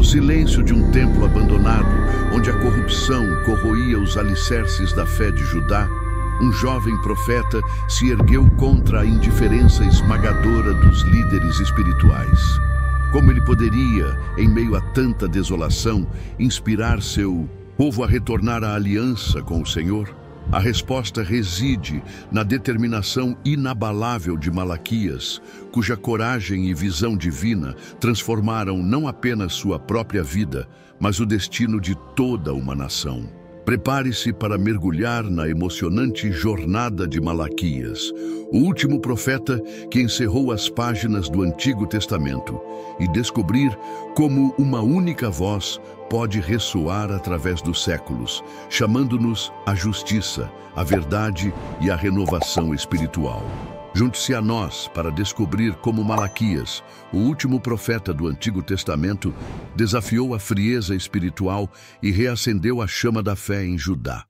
No silêncio de um templo abandonado, onde a corrupção corroía os alicerces da fé de Judá, um jovem profeta se ergueu contra a indiferença esmagadora dos líderes espirituais. Como ele poderia, em meio a tanta desolação, inspirar seu povo a retornar à aliança com o Senhor? A resposta reside na determinação inabalável de Malaquias, cuja coragem e visão divina transformaram não apenas sua própria vida, mas o destino de toda uma nação. Prepare-se para mergulhar na emocionante jornada de Malaquias, o último profeta que encerrou as páginas do Antigo Testamento, e descobrir como uma única voz pode ressoar através dos séculos, chamando-nos à justiça, à verdade e à renovação espiritual. Junte-se a nós para descobrir como Malaquias, o último profeta do Antigo Testamento, desafiou a frieza espiritual e reacendeu a chama da fé em Judá.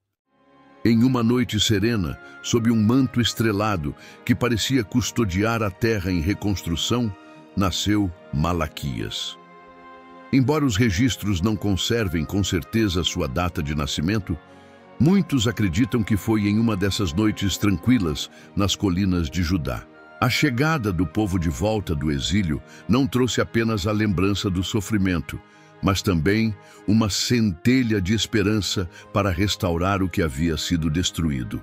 Em uma noite serena, sob um manto estrelado que parecia custodiar a terra em reconstrução, nasceu Malaquias. Embora os registros não conservem com certeza sua data de nascimento, muitos acreditam que foi em uma dessas noites tranquilas nas colinas de Judá. A chegada do povo de volta do exílio não trouxe apenas a lembrança do sofrimento, mas também uma centelha de esperança para restaurar o que havia sido destruído.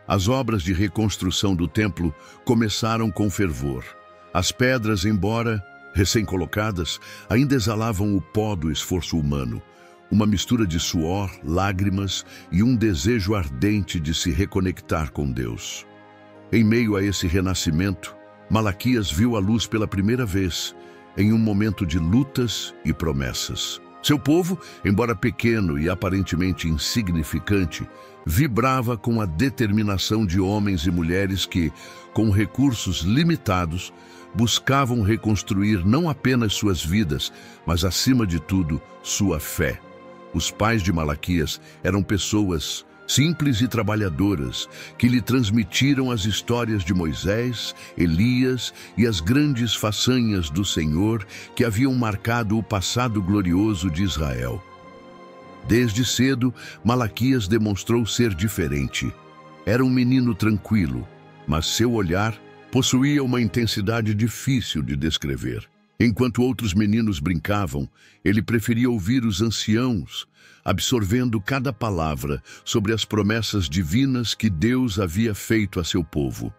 As obras de reconstrução do templo começaram com fervor. As pedras, embora recém-colocadas, ainda exalavam o pó do esforço humano, uma mistura de suor, lágrimas e um desejo ardente de se reconectar com Deus. Em meio a esse renascimento, Malaquias viu a luz pela primeira vez, em um momento de lutas e promessas. Seu povo, embora pequeno e aparentemente insignificante, vibrava com a determinação de homens e mulheres que, com recursos limitados, buscavam reconstruir não apenas suas vidas, mas, acima de tudo, sua fé. Os pais de Malaquias eram pessoas simples e trabalhadoras que lhe transmitiram as histórias de Moisés, Elias e as grandes façanhas do Senhor que haviam marcado o passado glorioso de Israel. Desde cedo, Malaquias demonstrou ser diferente. Era um menino tranquilo, mas seu olhar possuía uma intensidade difícil de descrever. Enquanto outros meninos brincavam, ele preferia ouvir os anciãos, absorvendo cada palavra sobre as promessas divinas que Deus havia feito a seu povo.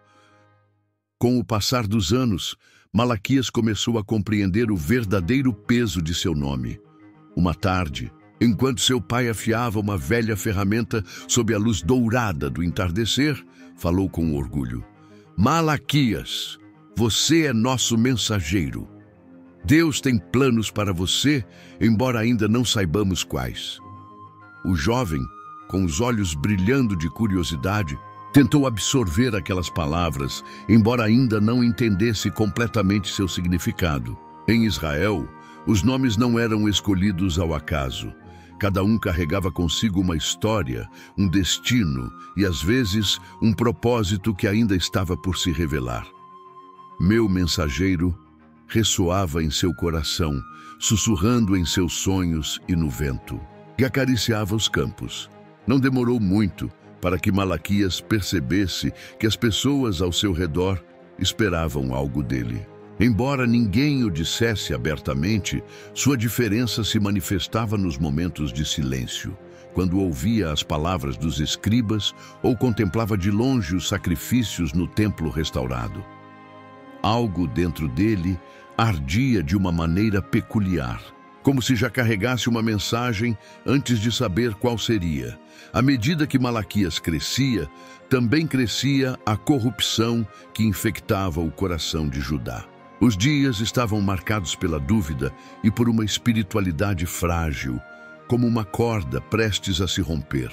Com o passar dos anos, Malaquias começou a compreender o verdadeiro peso de seu nome. Uma tarde, enquanto seu pai afiava uma velha ferramenta sob a luz dourada do entardecer, falou com orgulho: Malaquias, você é nosso mensageiro. Deus tem planos para você, embora ainda não saibamos quais. O jovem, com os olhos brilhando de curiosidade, tentou absorver aquelas palavras, embora ainda não entendesse completamente seu significado. Em Israel, os nomes não eram escolhidos ao acaso. Cada um carregava consigo uma história, um destino e, às vezes, um propósito que ainda estava por se revelar. Meu mensageiro ressoava em seu coração, sussurrando em seus sonhos e no vento, que acariciava os campos. Não demorou muito para que Malaquias percebesse que as pessoas ao seu redor esperavam algo dele. Embora ninguém o dissesse abertamente, sua diferença se manifestava nos momentos de silêncio, quando ouvia as palavras dos escribas ou contemplava de longe os sacrifícios no templo restaurado. Algo dentro dele ardia de uma maneira peculiar, como se já carregasse uma mensagem antes de saber qual seria. À medida que Malaquias crescia, também crescia a corrupção que infectava o coração de Judá. Os dias estavam marcados pela dúvida e por uma espiritualidade frágil, como uma corda prestes a se romper.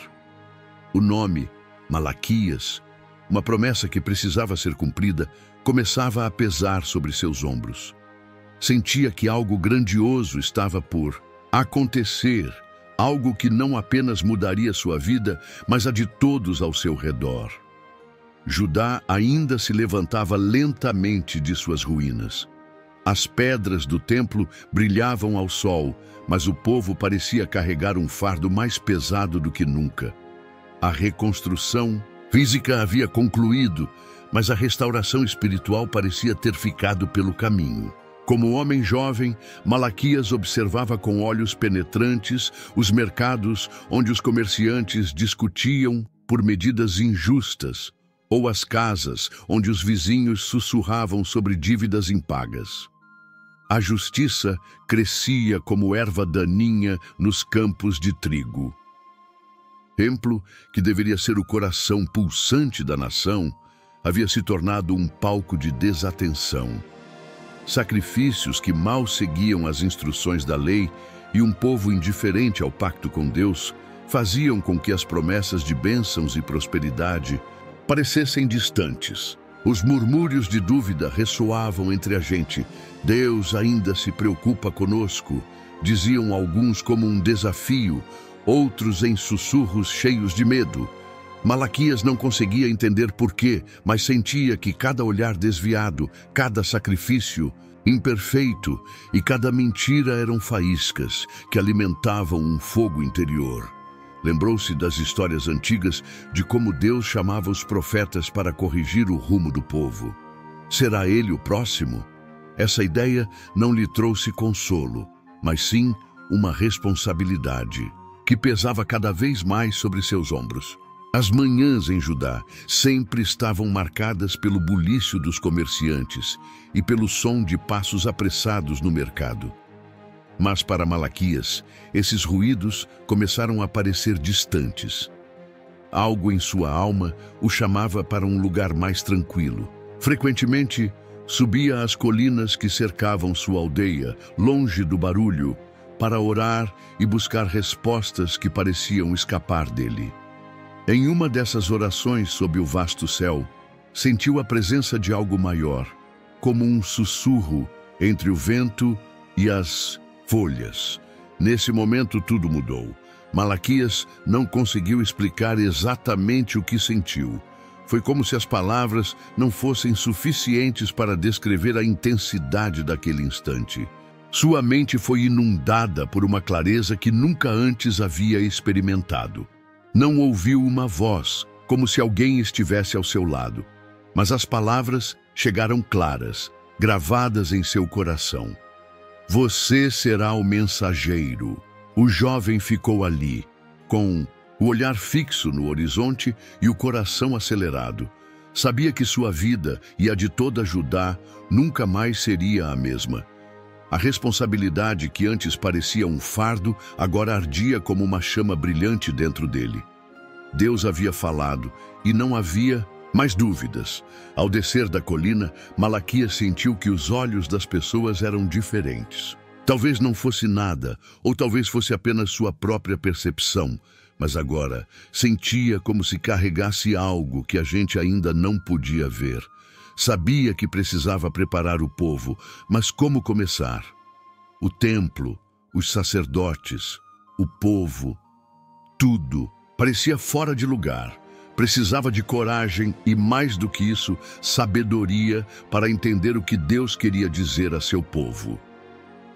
O nome, Malaquias, uma promessa que precisava ser cumprida, começava a pesar sobre seus ombros. Sentia que algo grandioso estava por acontecer, algo que não apenas mudaria sua vida, mas a de todos ao seu redor. Judá ainda se levantava lentamente de suas ruínas. As pedras do templo brilhavam ao sol, mas o povo parecia carregar um fardo mais pesado do que nunca. A reconstrução física havia concluído, mas a restauração espiritual parecia ter ficado pelo caminho. Como homem jovem, Malaquias observava com olhos penetrantes os mercados onde os comerciantes discutiam por medidas injustas, ou as casas onde os vizinhos sussurravam sobre dívidas impagas. A justiça crescia como erva daninha nos campos de trigo. O templo, que deveria ser o coração pulsante da nação, havia se tornado um palco de desatenção. Sacrifícios que mal seguiam as instruções da lei e um povo indiferente ao pacto com Deus faziam com que as promessas de bênçãos e prosperidade parecessem distantes. Os murmúrios de dúvida ressoavam entre a gente. Deus ainda se preocupa conosco, diziam alguns como um desafio, outros em sussurros cheios de medo. Malaquias não conseguia entender porquê, mas sentia que cada olhar desviado, cada sacrifício imperfeito e cada mentira eram faíscas que alimentavam um fogo interior. Lembrou-se das histórias antigas de como Deus chamava os profetas para corrigir o rumo do povo. Será ele o próximo? Essa ideia não lhe trouxe consolo, mas sim uma responsabilidade que pesava cada vez mais sobre seus ombros. As manhãs em Judá sempre estavam marcadas pelo bulício dos comerciantes e pelo som de passos apressados no mercado. Mas para Malaquias, esses ruídos começaram a parecer distantes. Algo em sua alma o chamava para um lugar mais tranquilo. Frequentemente, subia às colinas que cercavam sua aldeia, longe do barulho, para orar e buscar respostas que pareciam escapar dele. Em uma dessas orações sob o vasto céu, sentiu a presença de algo maior, como um sussurro entre o vento e as folhas. Nesse momento tudo mudou. Malaquias não conseguiu explicar exatamente o que sentiu. Foi como se as palavras não fossem suficientes para descrever a intensidade daquele instante. Sua mente foi inundada por uma clareza que nunca antes havia experimentado. Não ouviu uma voz, como se alguém estivesse ao seu lado, mas as palavras chegaram claras, gravadas em seu coração. Você será o mensageiro. O jovem ficou ali, com o olhar fixo no horizonte e o coração acelerado. Sabia que sua vida e a de toda Judá nunca mais seria a mesma. A responsabilidade que antes parecia um fardo, agora ardia como uma chama brilhante dentro dele. Deus havia falado e não havia mais dúvidas. Ao descer da colina, Malaquias sentiu que os olhos das pessoas eram diferentes. Talvez não fosse nada, ou talvez fosse apenas sua própria percepção, mas agora sentia como se carregasse algo que a gente ainda não podia ver. Sabia que precisava preparar o povo, mas como começar? O templo, os sacerdotes, o povo, tudo parecia fora de lugar. Precisava de coragem e, mais do que isso, sabedoria para entender o que Deus queria dizer a seu povo.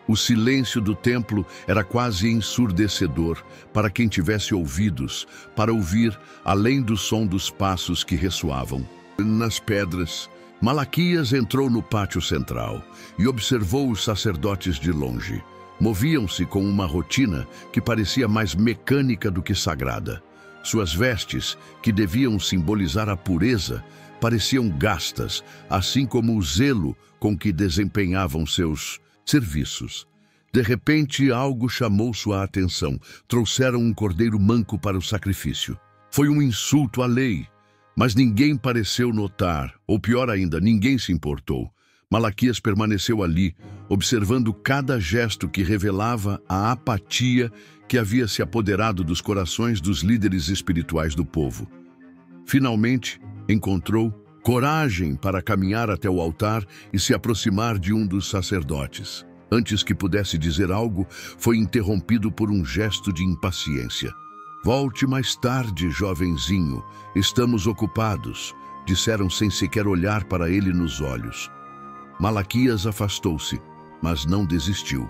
O silêncio do templo era quase ensurdecedor para quem tivesse ouvidos, para ouvir além do som dos passos que ressoavam nas pedras. Malaquias entrou no pátio central e observou os sacerdotes de longe. Moviam-se com uma rotina que parecia mais mecânica do que sagrada. Suas vestes, que deviam simbolizar a pureza, pareciam gastas, assim como o zelo com que desempenhavam seus serviços. De repente, algo chamou sua atenção. Trouxeram um cordeiro manco para o sacrifício. Foi um insulto à lei. Mas ninguém pareceu notar, ou pior ainda, ninguém se importou. Malaquias permaneceu ali, observando cada gesto que revelava a apatia que havia se apoderado dos corações dos líderes espirituais do povo. Finalmente, encontrou coragem para caminhar até o altar e se aproximar de um dos sacerdotes. Antes que pudesse dizer algo, foi interrompido por um gesto de impaciência. Volte mais tarde, jovenzinho. Estamos ocupados, disseram sem sequer olhar para ele nos olhos. Malaquias afastou-se, mas não desistiu.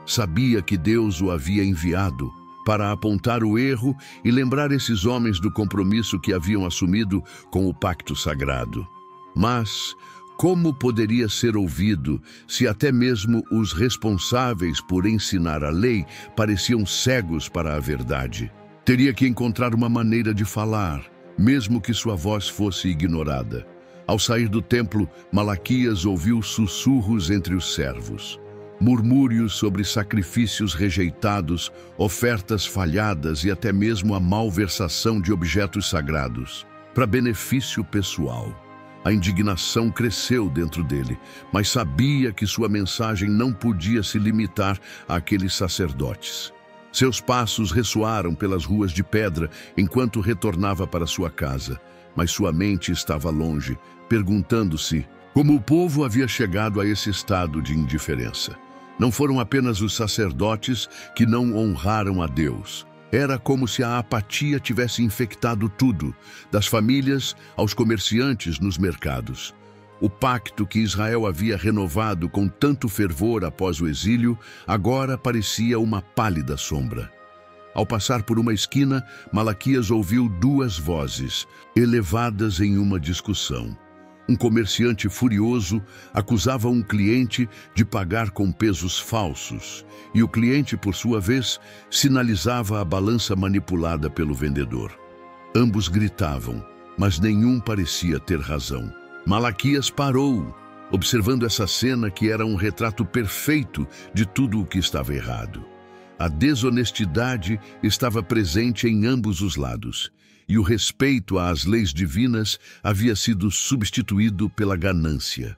Sabia que Deus o havia enviado para apontar o erro e lembrar esses homens do compromisso que haviam assumido com o pacto sagrado. Mas como poderia ser ouvido se até mesmo os responsáveis por ensinar a lei pareciam cegos para a verdade? Teria que encontrar uma maneira de falar, mesmo que sua voz fosse ignorada. Ao sair do templo, Malaquias ouviu sussurros entre os servos. Murmúrios sobre sacrifícios rejeitados, ofertas falhadas e até mesmo a malversação de objetos sagrados, para benefício pessoal. A indignação cresceu dentro dele, mas sabia que sua mensagem não podia se limitar àqueles sacerdotes. Seus passos ressoaram pelas ruas de pedra enquanto retornava para sua casa, mas sua mente estava longe, perguntando-se como o povo havia chegado a esse estado de indiferença. Não foram apenas os sacerdotes que não honraram a Deus. Era como se a apatia tivesse infectado tudo, das famílias aos comerciantes nos mercados. O pacto que Israel havia renovado com tanto fervor após o exílio, agora parecia uma pálida sombra. Ao passar por uma esquina, Malaquias ouviu duas vozes, elevadas em uma discussão. Um comerciante furioso acusava um cliente de pagar com pesos falsos, e o cliente, por sua vez, sinalizava a balança manipulada pelo vendedor. Ambos gritavam, mas nenhum parecia ter razão. Malaquias parou, observando essa cena que era um retrato perfeito de tudo o que estava errado. A desonestidade estava presente em ambos os lados, e o respeito às leis divinas havia sido substituído pela ganância.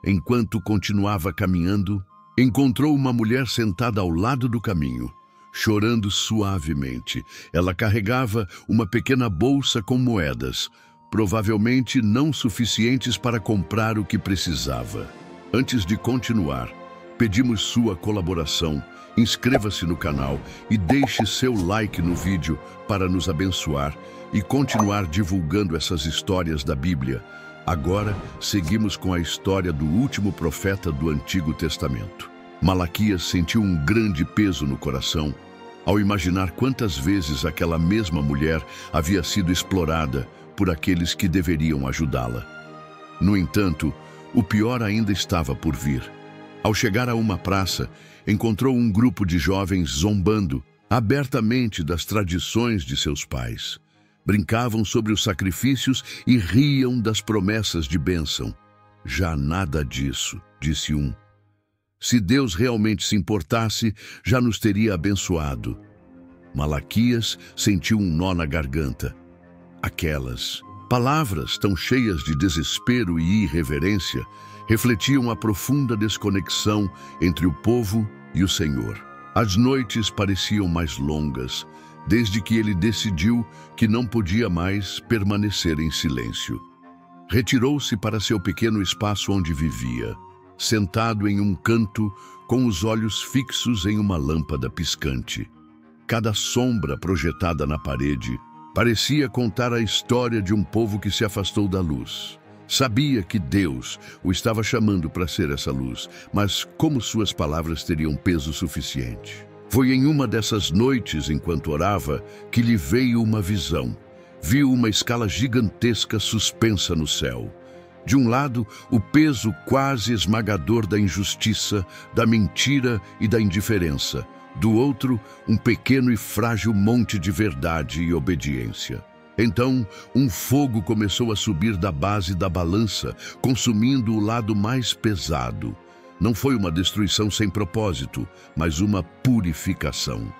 Enquanto continuava caminhando, encontrou uma mulher sentada ao lado do caminho, chorando suavemente. Ela carregava uma pequena bolsa com moedas, provavelmente não suficientes para comprar o que precisava. Antes de continuar, pedimos sua colaboração. Inscreva-se no canal e deixe seu like no vídeo para nos abençoar e continuar divulgando essas histórias da Bíblia. Agora, seguimos com a história do último profeta do Antigo Testamento. Malaquias sentiu um grande peso no coração ao imaginar quantas vezes aquela mesma mulher havia sido explorada por aqueles que deveriam ajudá-la. No entanto, o pior ainda estava por vir. Ao chegar a uma praça, encontrou um grupo de jovens zombando abertamente das tradições de seus pais. Brincavam sobre os sacrifícios e riam das promessas de bênção. Já nada disso, disse um. Se Deus realmente se importasse, já nos teria abençoado. Malaquias sentiu um nó na garganta. Aquelas palavras tão cheias de desespero e irreverência refletiam a profunda desconexão entre o povo e o Senhor. As noites pareciam mais longas, desde que ele decidiu que não podia mais permanecer em silêncio. Retirou-se para seu pequeno espaço onde vivia, sentado em um canto com os olhos fixos em uma lâmpada piscante. Cada sombra projetada na parede parecia contar a história de um povo que se afastou da luz. Sabia que Deus o estava chamando para ser essa luz, mas como suas palavras teriam peso suficiente? Foi em uma dessas noites, enquanto orava, que lhe veio uma visão. Viu uma escala gigantesca suspensa no céu. De um lado, o peso quase esmagador da injustiça, da mentira e da indiferença. Do outro, um pequeno e frágil monte de verdade e obediência. Então, um fogo começou a subir da base da balança, consumindo o lado mais pesado. Não foi uma destruição sem propósito, mas uma purificação.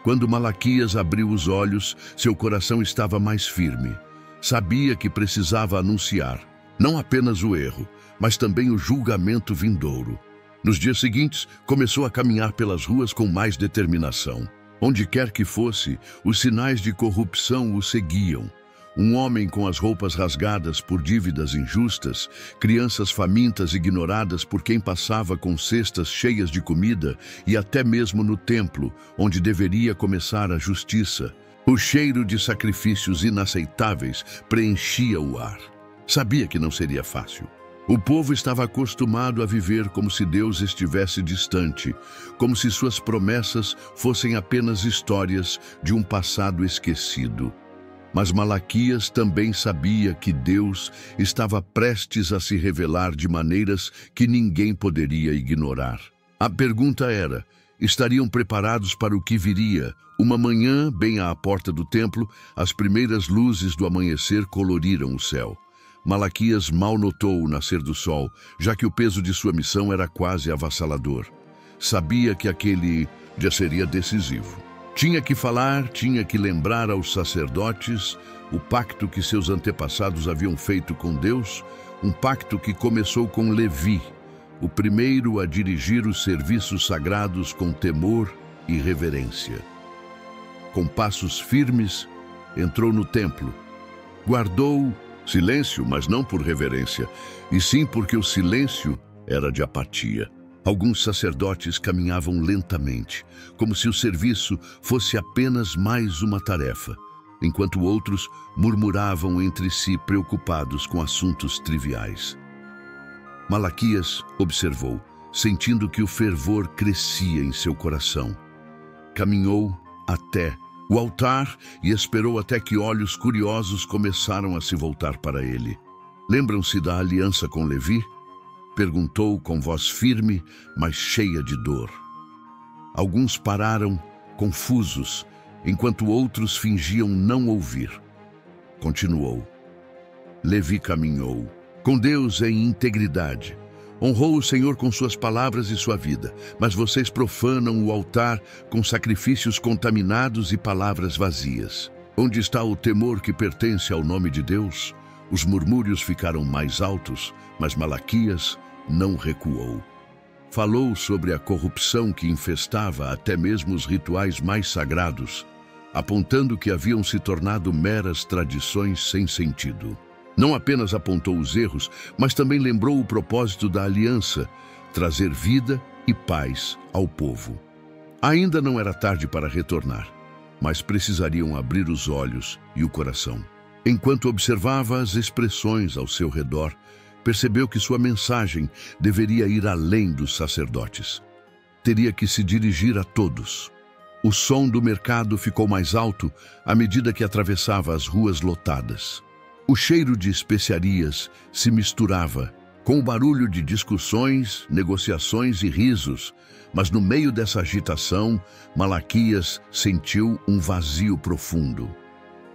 Quando Malaquias abriu os olhos, seu coração estava mais firme. Sabia que precisava anunciar, não apenas o erro, mas também o julgamento vindouro. Nos dias seguintes, começou a caminhar pelas ruas com mais determinação. Onde quer que fosse, os sinais de corrupção o seguiam. Um homem com as roupas rasgadas por dívidas injustas, crianças famintas ignoradas por quem passava com cestas cheias de comida e até mesmo no templo, onde deveria começar a justiça. O cheiro de sacrifícios inaceitáveis preenchia o ar. Sabia que não seria fácil. O povo estava acostumado a viver como se Deus estivesse distante, como se suas promessas fossem apenas histórias de um passado esquecido. Mas Malaquias também sabia que Deus estava prestes a se revelar de maneiras que ninguém poderia ignorar. A pergunta era: estariam preparados para o que viria? Uma manhã, bem à porta do templo, as primeiras luzes do amanhecer coloriram o céu. Malaquias mal notou o nascer do sol, já que o peso de sua missão era quase avassalador. Sabia que aquele dia seria decisivo. Tinha que falar, tinha que lembrar aos sacerdotes o pacto que seus antepassados haviam feito com Deus, um pacto que começou com Levi, o primeiro a dirigir os serviços sagrados com temor e reverência. Com passos firmes, entrou no templo. Guardou silêncio, mas não por reverência, e sim porque o silêncio era de apatia. Alguns sacerdotes caminhavam lentamente, como se o serviço fosse apenas mais uma tarefa, enquanto outros murmuravam entre si preocupados com assuntos triviais. Malaquias observou, sentindo que o fervor crescia em seu coração. Caminhou até o altar e esperou até que olhos curiosos começaram a se voltar para ele. Lembram-se da aliança com Levi? Perguntou com voz firme, mas cheia de dor. Alguns pararam, confusos, enquanto outros fingiam não ouvir. Continuou. Levi caminhou com Deus em integridade. Honrou o Senhor com suas palavras e sua vida, mas vocês profanam o altar com sacrifícios contaminados e palavras vazias. Onde está o temor que pertence ao nome de Deus? Os murmúrios ficaram mais altos, mas Malaquias não recuou. Falou sobre a corrupção que infestava até mesmo os rituais mais sagrados, apontando que haviam se tornado meras tradições sem sentido. Não apenas apontou os erros, mas também lembrou o propósito da aliança, trazer vida e paz ao povo. Ainda não era tarde para retornar, mas precisariam abrir os olhos e o coração. Enquanto observava as expressões ao seu redor, percebeu que sua mensagem deveria ir além dos sacerdotes. Teria que se dirigir a todos. O som do mercado ficou mais alto à medida que atravessava as ruas lotadas. O cheiro de especiarias se misturava com o barulho de discussões, negociações e risos, mas no meio dessa agitação, Malaquias sentiu um vazio profundo.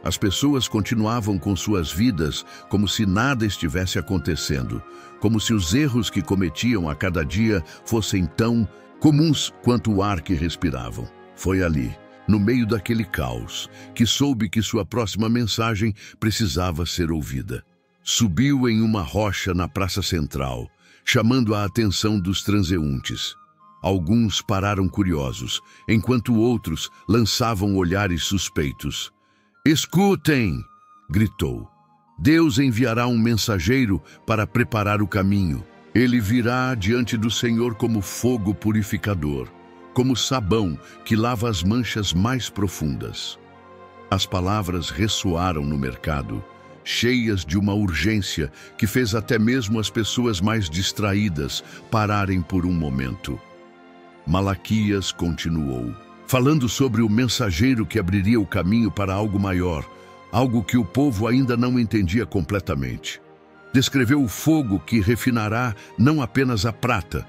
As pessoas continuavam com suas vidas como se nada estivesse acontecendo, como se os erros que cometiam a cada dia fossem tão comuns quanto o ar que respiravam. Foi ali, no meio daquele caos, que soube que sua próxima mensagem precisava ser ouvida. Subiu em uma rocha na praça central, chamando a atenção dos transeuntes. Alguns pararam curiosos, enquanto outros lançavam olhares suspeitos. "Escutem!" gritou. "Deus enviará um mensageiro para preparar o caminho. Ele virá diante do Senhor como fogo purificador, como sabão que lava as manchas mais profundas." As palavras ressoaram no mercado, cheias de uma urgência que fez até mesmo as pessoas mais distraídas pararem por um momento. Malaquias continuou, falando sobre o mensageiro que abriria o caminho para algo maior, algo que o povo ainda não entendia completamente. Descreveu o fogo que refinará não apenas a prata,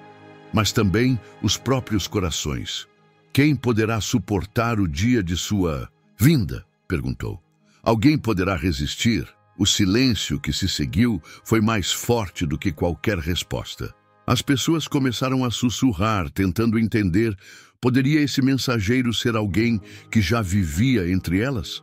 mas também os próprios corações. "Quem poderá suportar o dia de sua vinda?" perguntou. "Alguém poderá resistir?" O silêncio que se seguiu foi mais forte do que qualquer resposta. As pessoas começaram a sussurrar, tentando entender: poderia esse mensageiro ser alguém que já vivia entre elas?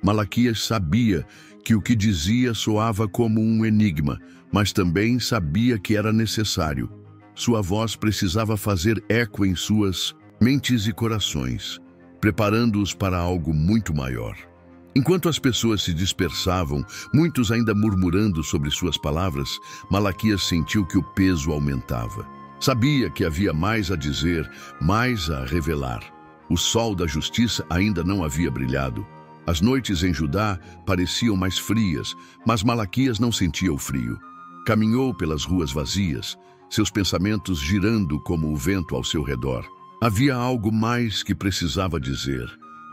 Malaquias sabia que o que dizia soava como um enigma, mas também sabia que era necessário. Sua voz precisava fazer eco em suas mentes e corações, preparando-os para algo muito maior. Enquanto as pessoas se dispersavam, muitos ainda murmurando sobre suas palavras, Malaquias sentiu que o peso aumentava. Sabia que havia mais a dizer, mais a revelar. O sol da justiça ainda não havia brilhado. As noites em Judá pareciam mais frias, mas Malaquias não sentia o frio. Caminhou pelas ruas vazias, seus pensamentos girando como o vento ao seu redor. Havia algo mais que precisava dizer,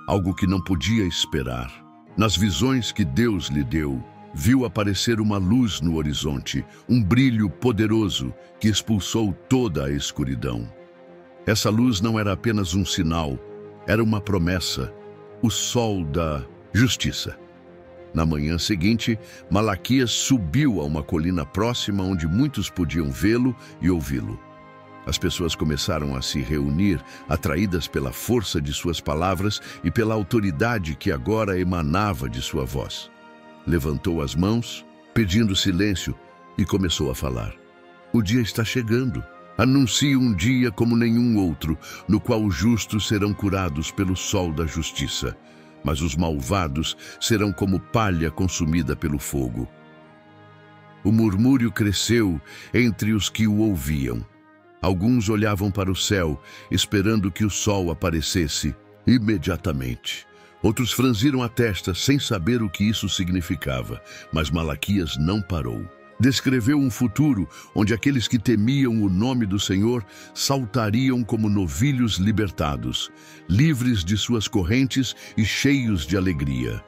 algo que não podia esperar. Nas visões que Deus lhe deu, viu aparecer uma luz no horizonte, um brilho poderoso que expulsou toda a escuridão. Essa luz não era apenas um sinal, era uma promessa, o sol da justiça. Na manhã seguinte, Malaquias subiu a uma colina próxima onde muitos podiam vê-lo e ouvi-lo. As pessoas começaram a se reunir, atraídas pela força de suas palavras e pela autoridade que agora emanava de sua voz. Levantou as mãos, pedindo silêncio, e começou a falar. O dia está chegando. Anuncie um dia como nenhum outro, no qual os justos serão curados pelo sol da justiça, mas os malvados serão como palha consumida pelo fogo. O murmúrio cresceu entre os que o ouviam. Alguns olhavam para o céu, esperando que o sol aparecesse imediatamente. Outros franziram a testa, sem saber o que isso significava, mas Malaquias não parou. Descreveu um futuro onde aqueles que temiam o nome do Senhor saltariam como novilhos libertados, livres de suas correntes e cheios de alegria.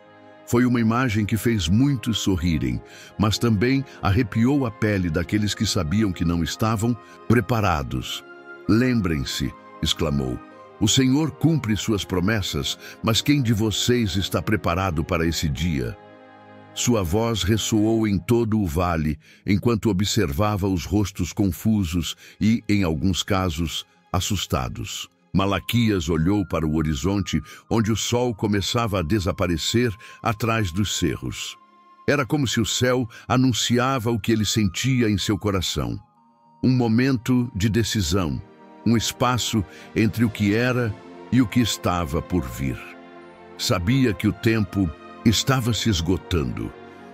Foi uma imagem que fez muitos sorrirem, mas também arrepiou a pele daqueles que sabiam que não estavam preparados. Lembrem-se, exclamou, o Senhor cumpre suas promessas, mas quem de vocês está preparado para esse dia? Sua voz ressoou em todo o vale, enquanto observava os rostos confusos e, em alguns casos, assustados. Malaquias olhou para o horizonte, onde o sol começava a desaparecer atrás dos cerros. Era como se o céu anunciava o que ele sentia em seu coração. Um momento de decisão, um espaço entre o que era e o que estava por vir. Sabia que o tempo estava se esgotando,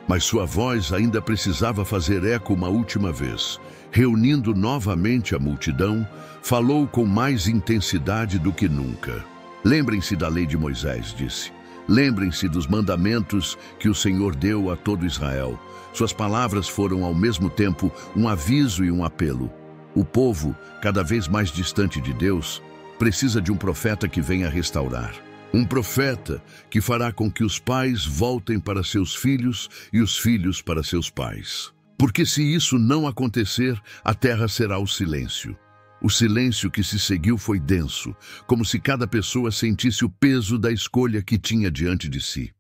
mas sua voz ainda precisava fazer eco uma última vez. Reunindo novamente a multidão, falou com mais intensidade do que nunca. Lembrem-se da lei de Moisés, disse. Lembrem-se dos mandamentos que o Senhor deu a todo Israel. Suas palavras foram ao mesmo tempo um aviso e um apelo. O povo, cada vez mais distante de Deus, precisa de um profeta que venha restaurar. Um profeta que fará com que os pais voltem para seus filhos e os filhos para seus pais. Porque se isso não acontecer, a terra será o silêncio. O silêncio que se seguiu foi denso, como se cada pessoa sentisse o peso da escolha que tinha diante de si.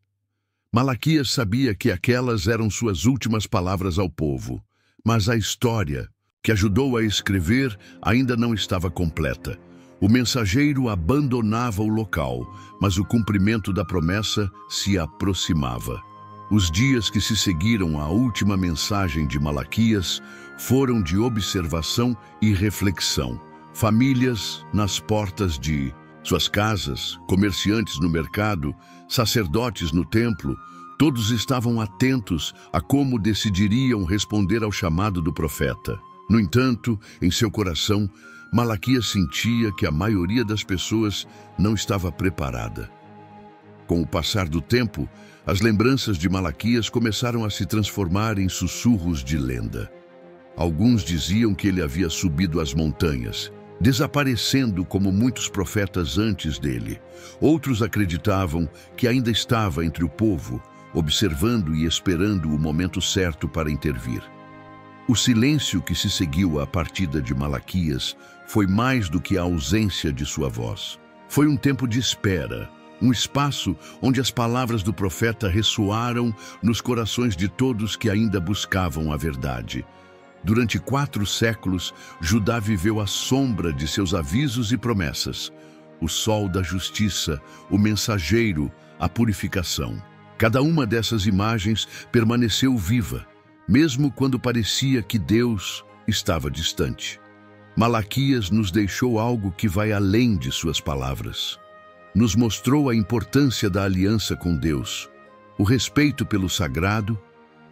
Malaquias sabia que aquelas eram suas últimas palavras ao povo, mas a história que ajudou a escrever ainda não estava completa. O mensageiro abandonava o local, mas o cumprimento da promessa se aproximava. Os dias que se seguiram à última mensagem de Malaquias foram de observação e reflexão. Famílias nas portas de suas casas, comerciantes no mercado, sacerdotes no templo, todos estavam atentos a como decidiriam responder ao chamado do profeta. No entanto, em seu coração, Malaquias sentia que a maioria das pessoas não estava preparada. Com o passar do tempo, as lembranças de Malaquias começaram a se transformar em sussurros de lenda. Alguns diziam que ele havia subido as montanhas, desaparecendo como muitos profetas antes dele. Outros acreditavam que ainda estava entre o povo, observando e esperando o momento certo para intervir. O silêncio que se seguiu à partida de Malaquias foi mais do que a ausência de sua voz. Foi um tempo de espera, um espaço onde as palavras do profeta ressoaram nos corações de todos que ainda buscavam a verdade. Durante 4 séculos, Judá viveu à sombra de seus avisos e promessas. O sol da justiça, o mensageiro, a purificação. Cada uma dessas imagens permaneceu viva, mesmo quando parecia que Deus estava distante. Malaquias nos deixou algo que vai além de suas palavras. Nos mostrou a importância da aliança com Deus, o respeito pelo sagrado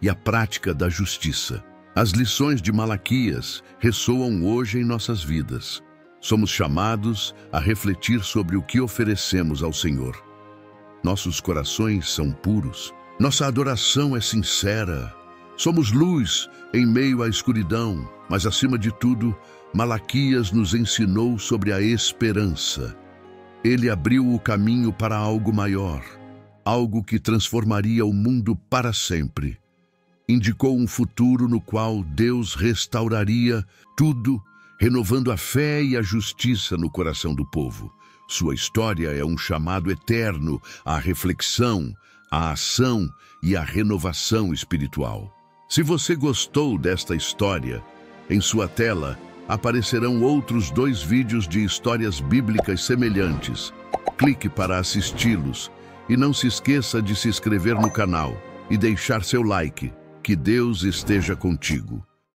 e a prática da justiça. As lições de Malaquias ressoam hoje em nossas vidas. Somos chamados a refletir sobre o que oferecemos ao Senhor. Nossos corações são puros, nossa adoração é sincera, Somos luz em meio à escuridão, mas acima de tudo, Malaquias nos ensinou sobre a esperança. Ele abriu o caminho para algo maior, algo que transformaria o mundo para sempre. Indicou um futuro no qual Deus restauraria tudo, renovando a fé e a justiça no coração do povo. Sua história é um chamado eterno à reflexão, à ação e à renovação espiritual. Se você gostou desta história, em sua tela aparecerão outros 2 vídeos de histórias bíblicas semelhantes. Clique para assisti-los e não se esqueça de se inscrever no canal e deixar seu like. Que Deus esteja contigo.